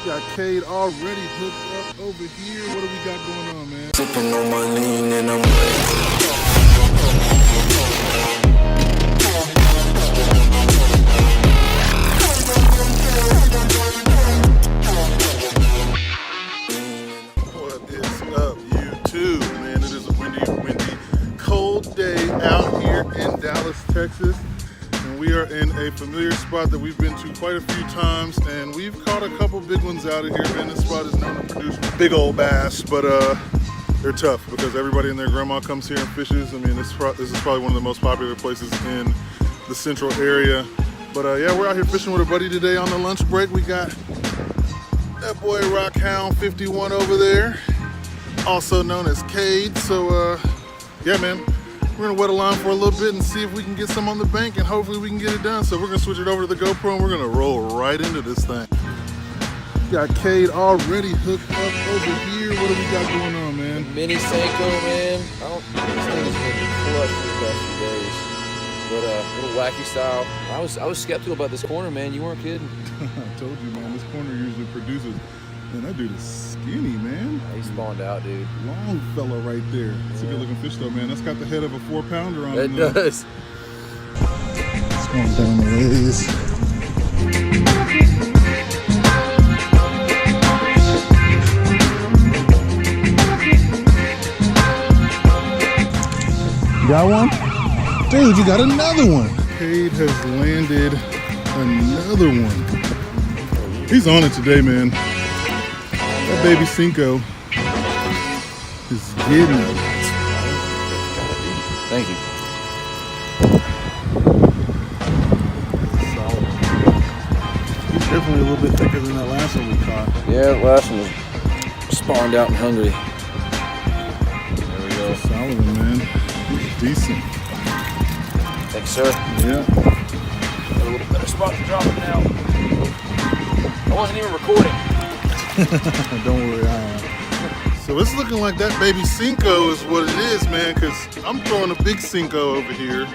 Got Cade already hooked up over here. What do we got going on, man? Sipping on my lean and I'm What is up, YouTube? Man, it is a windy, cold day out here in Dallas, Texas. And we are in a familiar spot that we've been to quite a few times, and we've caught a couple big ones out of here. Man, this spot is known to produce big old bass, but they're tough because everybody and their grandma comes here and fishes. I mean, this is probably one of the most popular places in the central area. But yeah, we're out here fishing with a buddy today on the lunch break. We got that boy Rockhound 51 over there, also known as Cade. So yeah, man, we're gonna wet a line for a little bit and see if we can get some on the bank, and hopefully we can get it done. So we're gonna switch it over to the GoPro and we're gonna roll right into this thing. Got Cade already hooked up over here. What do we got going on, man? Mini SENKO, man. This thing has been crushed for the past few days. But little wacky style. I was skeptical about this corner, man. You weren't kidding. I told you, man. This corner usually produces. Man, that dude is skinny, man. Yeah, he spawned out, dude. Long fella right there. It's a good looking fish though, man. That's got the head of a 4-pounder on it. It does. It's going down the ways. Got one? Dude, you got another one. Cade has landed another one. He's on it today, man. That baby SENKO is getting it. Thank you. Solid. He's definitely a little bit thicker than that last one we caught. Yeah, the last one was spawned out and hungry. There we go. Solid one, man. He's decent. Thanks, sir. Yeah. Got a little better spot to drop it now. I wasn't even recording. Don't worry, I am. So it's looking like that baby SENKO is what it is, man, because I'm throwing a big SENKO over here.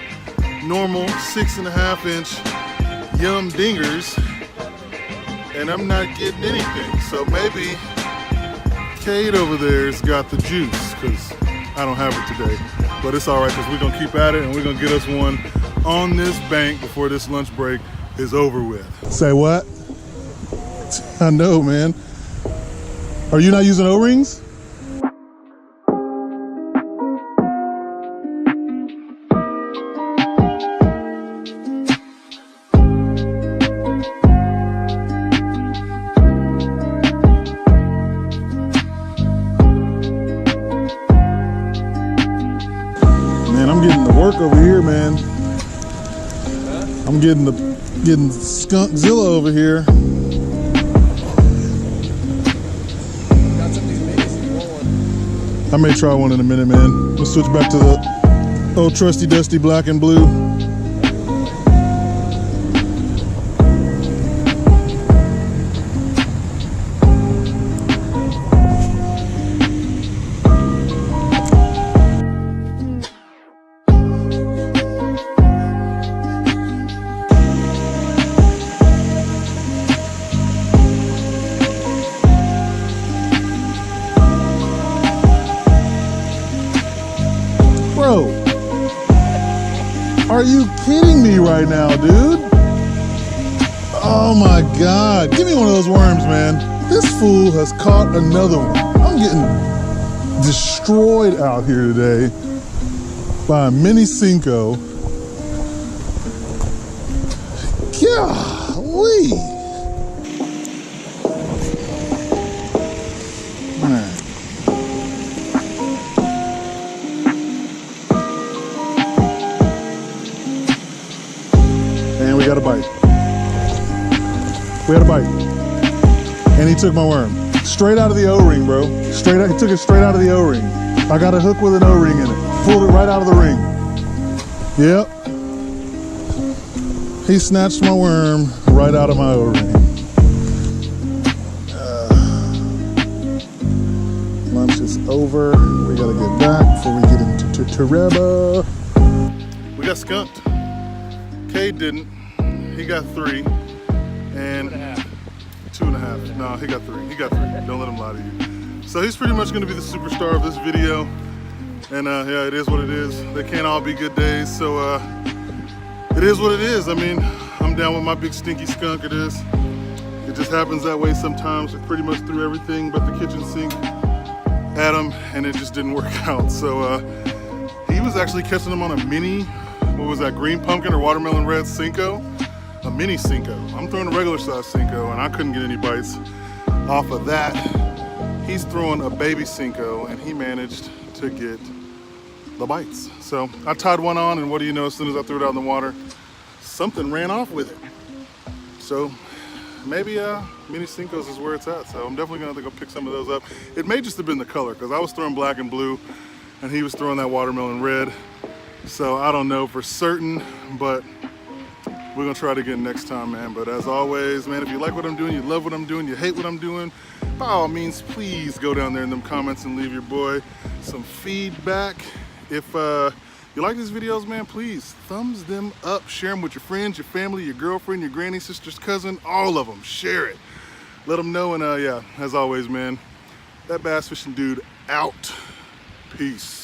Normal 6.5 inch yum dingers, and I'm not getting anything. So maybe Cade over there's got the juice, because I don't have it today. But it's all right, because we're going to keep at it, and we're going to get us one on this bank before this lunch break is over with. Say what? I know, man. Are you not using O-rings? Man, I'm getting the work over here, man. I'm getting Skunkzilla over here. I may try one in a minute, man. We'll switch back to the old trusty dusty black and blue. Bro, are you kidding me right now, dude? Oh my God, give me one of those worms, man. This fool has caught another one. I'm getting destroyed out here today by a mini SENKO. Golly. Man. And we got a bite. We had a bite. And he took my worm. Straight out of the O-ring, bro. Straight out, he took it straight out of the O-ring. I got a hook with an O-ring in it. Pulled it right out of the ring. Yep. He snatched my worm right out of my O-ring. Lunch is over. We gotta get back before we get into Tereba. We got skunked. Cade didn't. He got 3 and 2.5. No, he got 3. He got 3. Don't let him lie to you. So he's pretty much gonna be the superstar of this video. And yeah, it is what it is. They can't all be good days, so it is what it is. I mean, I'm down with my big stinky skunk. It is. It just happens that way sometimes. I pretty much threw everything but the kitchen sink at him, and it just didn't work out. So he was actually catching them on a mini, what was that, green pumpkin or watermelon red SENKO? A mini SENKO. I'm throwing a regular size SENKO, and I couldn't get any bites off of that. He's throwing a baby SENKO, and he managed to get the bites. So I tied one on, and what do you know, as soon as I threw it out in the water, something ran off with it. So maybe mini SENKOs is where it's at. So I'm definitely gonna have to go pick some of those up. It may just have been the color, because I was throwing black and blue and he was throwing that watermelon red. So I don't know for certain, but we're gonna try it again next time, man. But as always, man, if you like what I'm doing, you love what I'm doing, you hate what I'm doing, by all means, please go down there in them comments and leave your boy some feedback. If you like these videos, man, please thumbs them up, share them with your friends, your family, your girlfriend, your granny, sister's cousin, all of them. Share it. Let them know. And yeah, as always, man, that bass fishing dude out. Peace.